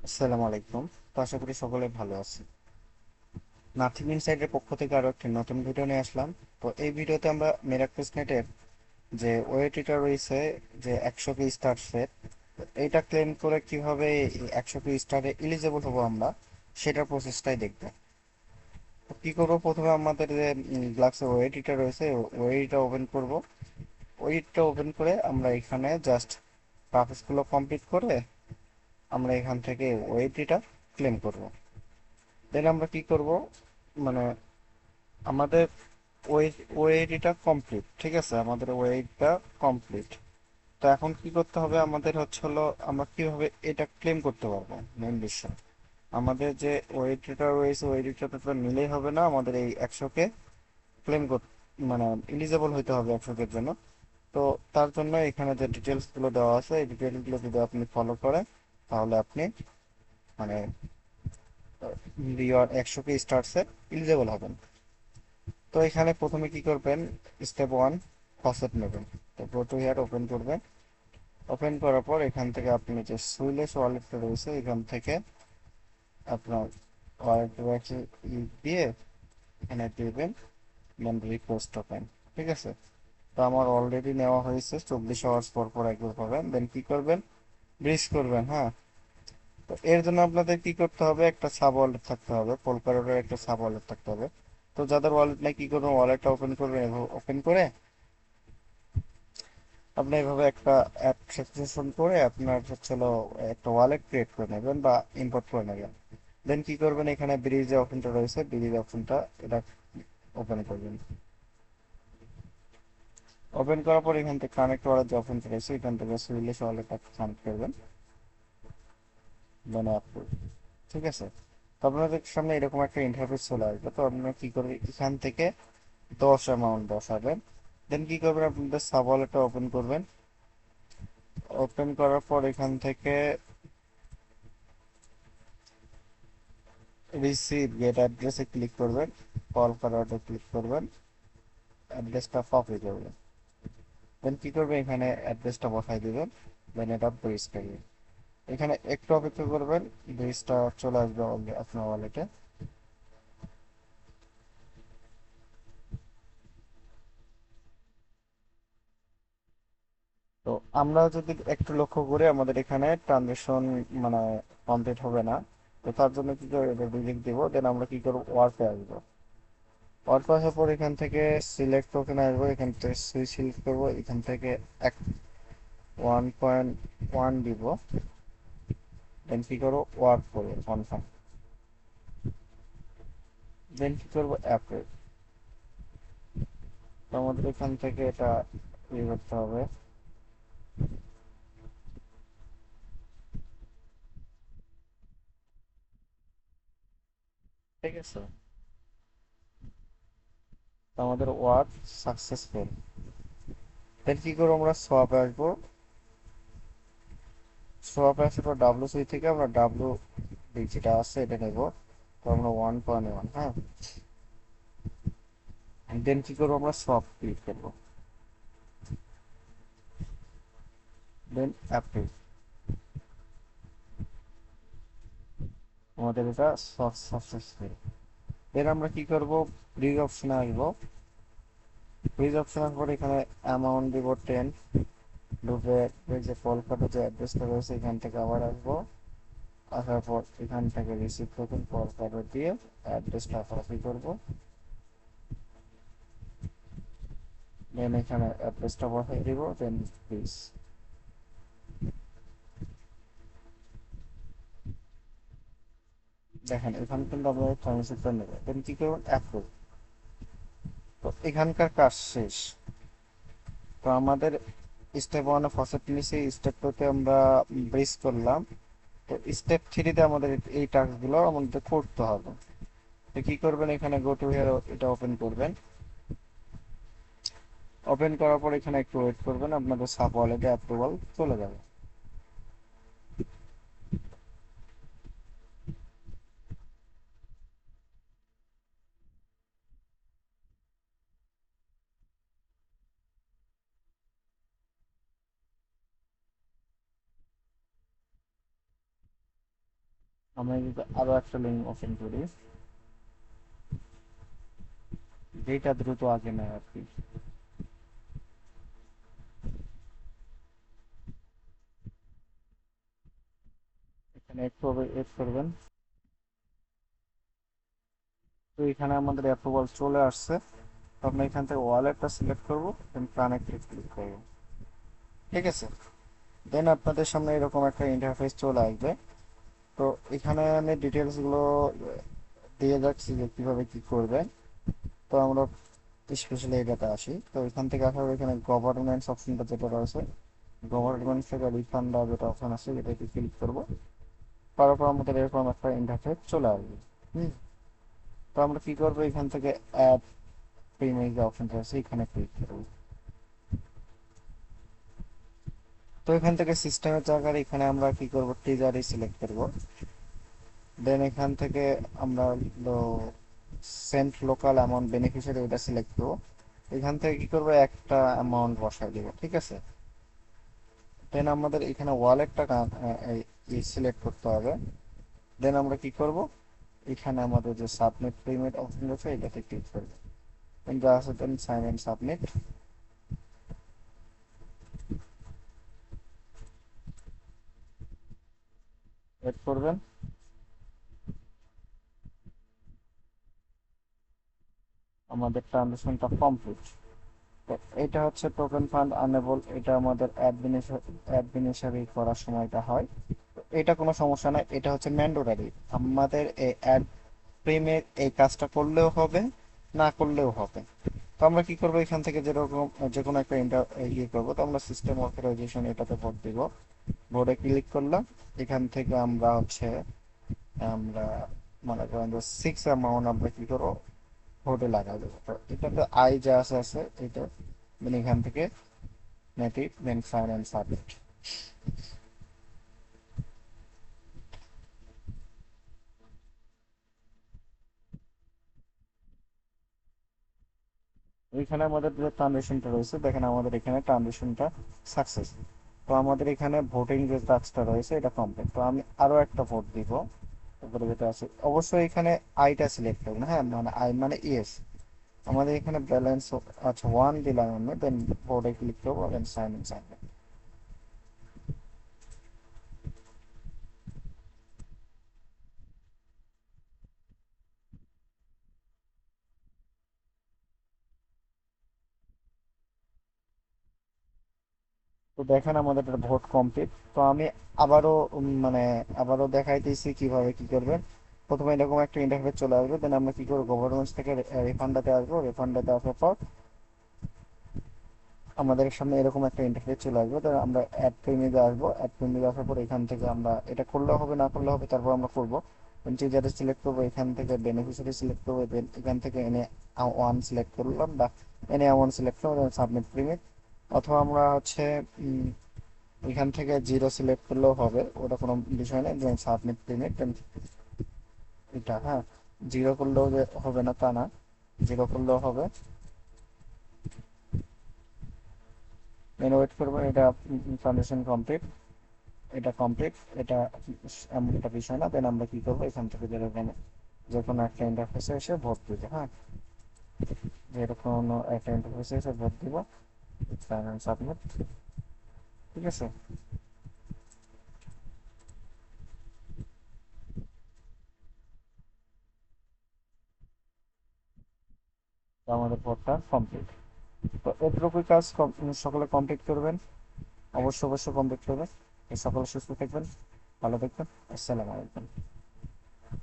আসসালামু আলাইকুম। তো আশা করি সকলে ভালো আছে। নাথিং ইনসাইডের পক্ষ থেকে আরো একটি নতুন ভিডিও নিয়ে আসলাম। তো এই ভিডিওতে আমরা মিরাক্কেলস নেটের যে ওয়েটিটা রয়েছে, যে 100 কে স্টার সেট, এইটা ক্লেম করে কিভাবে 100 কে স্টারে এলিজেবল হবো আমরা, সেটার প্রসেসটাই দেখবো। তো কি করবো, প্রথমে আমাদের যে গ্লাক্সের ওয়েটিটা রয়েছে, ওয়েটিটা ওপেন করব। ওয়েটিটা ওপেন করে আমরা এখানে জাস্ট প্রসেসগুলো কমপ্লিট করে আমরা এখান থেকে ওয়েটিটা ক্লেম করব। দেন আমরা কি করব, মানে আমাদের ওয়েটটা কমপ্লিট, ঠিক আছে, আমাদের ওয়েটটা কমপ্লিট। তো এখন কি করতে হবে আমাদের, হচ্ছে হলো আমরা কিভাবে এটা ক্লেম করতে পারবো। মেন বিষয়, আমাদের যে ওয়েটটা রয়েছে ওয়েটটা তো নিলেই হবে না, আমাদের এই 100 কে ক্লেম করতে, মানে এলিজেবল হইতে হবে 100 এর জন্য। তো তার জন্য এখানে যে ডিটেলস গুলো দেওয়া আছে, এই ডিটেলস গুলো যদি আপনি ফলো করেন, তাহলে আপনি মানে 100 কে স্টার্সে এলিজেবল হবেন। তো এখানে প্রথমে কি করবেন, স্টেপ ওয়ান, ফসেট নেবেন। তো গো টু হিয়ার ওপেন করবেন। ওপেন করার পর এখান থেকে আপনি যে সুইলেস ওয়ালেটটা রয়েছে, এখান থেকে আপনার ওয়ালেট দিয়ে এখানে দিবেন, দেন রিকোয়েস্ট ওপেন। ঠিক আছে, তো আমার অলরেডি নেওয়া হয়েছে, 24 আওয়ার্স পর পর একবার পাবেন। দেন কি করবেন, ব্রিজ করবেন। হ্যাঁ, তো এর জন্য আপনাদের কি করতে হবে, একটা সাব ওয়ালেট থাকতে হবে, পোলকাডোরের একটা সাব ওয়ালেট থাকতে হবে। তো যাদের ওয়ালেট নাই, কি করবেন, ওয়ালেটটা ওপেন করবেন। ওপেন করে আপনি এইভাবে একটা অ্যাপ সাজেশন করে আপনার হচ্ছে হলো একটা ওয়ালেট ক্রিয়েট করে নেবেন বা ইম্পোর্ট করে নেবেন। দেন কি করবেন, এখানে ব্রিজ অপশনটা রয়েছে, ব্রিজ অপশনটা এটা ওপেন করবেন। ওপেন করার পর এখান থেকে কানেক্ট করার যে অপশনটা রয়েছে, এখান থেকে সুইলেশ ওয়ালেটটা কানেক্ট করবেন, দেন অ্যাপ্রুভ। ঠিক আছে, তো আপনাদের সামনে এরকম একটা ইন্টারফেস চলে আসবে। তো আপনারা কি করবেন, এখান থেকে 10 অ্যামাউন্ট বসাবেন। দেন কি করবেন, আপনাদের সাব ওয়ালেটটা ওপেন করবেন। ওপেন করার পর এখান থেকে রিসিভ গেট অ্যাড্রেসে ক্লিক করবেন, কল ফরওয়ার্ডে ক্লিক করবেন, অ্যাড্রেসটা কপি করবেন। দেন কি করবেন, এখানে অ্যাড্রেসটা বসাই দিবেন, দেন এটা পেস্ট করবেন। এখানে একটু অপেক্ষা করবেন, ব্রিজটা চলে আসবে আপনার ওয়ালেটে। তো আমরা যদি একটু লক্ষ্য করি, আমাদের এখানে ট্রানজেকশন মানে কমপ্লিট হবে না। তো তার জন্য কি করে, এটা ডিলিট দিব। দেন আমরা কি করবো, ওয়ার্কে আসবো। ওয়ার্কে আসার পর এখান থেকে সিলেক্ট টোকেন আসবো, এখান থেকে সুইচ সিলেক্ট করবো, এখান থেকে 1.1 দিব। দেন কি করবো, ওয়ার্ক করবো কনফার্ম। দেন কি করবো, অ্যাপ্রুভ। তো আমাদের এখান থেকে এটা ইয়ে করতে হবে। ঠিক আছে, তো আমাদের ওয়ার্ক সাকসেসফুল। দেন কি করবো, আমরা সোয়াপে আসবো। সোয়াপে আসার পর ডাব্লিউ সি থেকে আমরা ডাব্লিউ যেটা আছে এটা নেব। তো আমরা 1.1, হ্যাঁ। দেন কি করবো, আমরা সোয়াপ ক্লিক করবো, দেন অ্যাপ্রুভ। আমাদের এটা সাকসেসফুল। দেন আমরা কি করবো, ব্রিজ অপশনে আসবো। ব্রিজ অপশন আসার পর এখানে অ্যামাউন্ট দিব 10। ঢুকে ওই যে কলকাতা যে অ্যাড্রেসটা রয়েছে, এখান থেকে আবার আসবো। আসার পর এখান থেকে রিসিভ টোকেন কলকাতা দিয়ে অ্যাড্রেসটা কপি করবো। দেন এখানে অ্যাড্রেসটা বসাই দিব, দেন প্লিজ। দেখেন এখানে কিন্তু আপনাদের ট্রানজেকশনটা নেবে, দেন কি করবেন, অ্যাপ্রুভ। তো এখানকার কাজ শেষ। তো আমাদের স্টেপ ওয়ানে ফসেট নিয়েছি, স্টেপ টুতে আমরা ব্রিজ করলাম। তো স্টেপ থ্রিতে আমাদের এই টাস্কগুলো আমাদের করতে হবে। তো কি করবেন, এখানে গো টু হিয়ার এটা ওপেন করবেন। ওপেন করার পর এখানে একটু ওয়েট করবেন, আপনাদের সাব ওয়ালেটে অ্যাপ্রুভাল চলে যাবে। আমি যদি আরো একটা লিঙ্ক ওপেন করি, যেটা দ্রুত আগে নেয় আর কি। এখানে একটু এড করবেন। তো এখানে আমাদের অ্যাপ্রুভাল চলে আসছে। তো আমরা এখান থেকে ওয়ালেটটা সিলেক্ট করবো, দেন কানেক্টে ক্লিক করবো। ঠিক আছে, দেন আপনাদের সামনে এরকম একটা ইন্টারফেস চলে আসবে। তো এখানে আমি ডিটেলস গুলো দিয়ে যাচ্ছি যে কিভাবে কি করবে। তো আমরা স্পেশালি এটাতে আসি। তো এখান থেকে আসার পর এখানে গভর্নমেন্টস অপশনটা যেটা রয়েছে, গভর্নমেন্ট থেকে রিফান্ড যেটা অপশন আছে এটাতে ক্লিক করবো। তারপর আমাদের এরকম একটা ইন্টারফেস চলে আসবে। হুম। তো আমরা কি করবো, এখান থেকে অ্যাড প্রিমিয়াম যে অপশনটা আছে এখানে ক্লিক করবো। তো এখান থেকে সিস্টেমের জায়গায় এখানে আমরা কি করব, টিজারই সিলেক্ট করব। দেন এখান থেকে আমরা সেন্ট লোকাল অ্যামাউন্ট বেনিফিশিয়ারি ওটা সিলেক্ট করব। এখান থেকে কি করব, একটা অ্যামাউন্ট বসাই দেব। ঠিক আছে, দেন আমাদের এখানে ওয়ালেটটা সিলেক্ট করতে হবে। দেন আমরা কি করব, এখানে আমাদের যে সাবমিট পেমেন্ট অপশন আছে এটাতে ক্লিক করব। দেন যা আছে দেন সাইন এন্ড সাবমিট ওয়েট করবেন। আমাদের ট্রানজাকশনটা কমপ্লিট। তো এটা হচ্ছে টোকেন ফান্ড আনেবল, এটা আমাদের অ্যাডমিনিস্ট্রেটরি করার সময়টা হয়। তো এটা কোনো সমস্যা নাই, এটা হচ্ছে ম্যান্ডেটরি। আমাদের এই অ্যাড প্রিমের এই কাজটা করলেও হবে, না করলেও হবে। তো আমরা কি করবো, এখান থেকে যেরকম যে কোনো একটা ইয়ে করবো। তো আমরা সিস্টেম অথরাইজেশন এটাতে ভোট দিব। ভোটে ক্লিক করলাম। এখান থেকে আমরা হচ্ছে আমরা মনে করেন যে 6 অ্যামাউন্ট আমরা কি করবো, ভোটে লাগাই দেবো। তো এটাতে আই যা আছে আছে এটা, মানে এখান থেকে native then sign and submit. এখানে আমাদের যে ট্রানজেকশনটা রয়েছে, দেখেন আমাদের এখানে ট্রানজেকশনটা সাকসেস। তো আমাদের এখানে ভোটিং যে টাস্কটা রয়েছে এটা কমপ্লিট। তো আমি আরো একটা ভোট দিব। তারপরে যেটা আছে অবশ্যই এখানে আইটা সিলেক্ট করবেন। হ্যাঁ, মানে আই মানে ইয়েস। আমাদের এখানে ব্যালেন্স, আচ্ছা 1 দিলাম আমি, দেন ভোটে ক্লিক করবো, দেন সাইন ইন সাইন। তো দেখেন আমাদের ভোট কমপ্লিট। তো আমি আবারও মানে আবারও দেখাইতেছি কিভাবে কি করবেন। প্রথমে এরকম একটা ইন্টারফেস চলে আসবে, দেন আমরা কি করবো, গভর্নমেন্ট থেকে রিফান্ডাতে আসবো। রিফান্ডাতে আসার পর আমাদের সামনে এরকম একটা ইন্টারফেস চলে আসবে। তো আমরা অ্যাড প্রিমিয়ামে আসবো। অ্যাড প্রিমিয়ামে আসার পর এখান থেকে আমরা এটা করলেও হবে, না করলেও হবে, তারপর আমরা করবো। যেটা সিলেক্ট করবো, এখান থেকে বেনিফিশিয়ারি সিলেক্ট করবো, দেন এখান থেকে এনে ওয়ান সিলেক্ট করলাম বা এনে ওয়ান সিলেক্ট করবো, সাবমিট প্রিমিয়াম। অথবা আমরা হচ্ছে এখান থেকে জিরো সিলেক্ট করলেও হবে, ওটা কোনো বিষয় নেই। দেন সাবমিট পেমেন্ট এটা, হ্যাঁ, জিরো করলেও যে হবে না তা না, জিরো করলেও হবে। দেন ওয়েট করবো, এটা ট্রানজেকশন কমপ্লিট, এটা কমপ্লিট, এটা এমন একটা বিষয় না। দেন আমরা কি করবো, এখান থেকে যেরকম যে কোনো একটা ইন্টারফেসে এসে ভোট দিব। হ্যাঁ, যেরকম একটা ইন্টারফেসে এসে ভোট দিব, সাবমিট। ঠিক আছে, তো আমাদের ভোটটা কমপ্লিট। তো এতটুকুই কাজ সকলে কমপ্লিট করবেন। অবশ্যই অবশ্যই কমপ্লিট করবেন। সকলে সুস্থ থাকবেন, ভালো থাকবেন। আসসালামু আলাইকুম।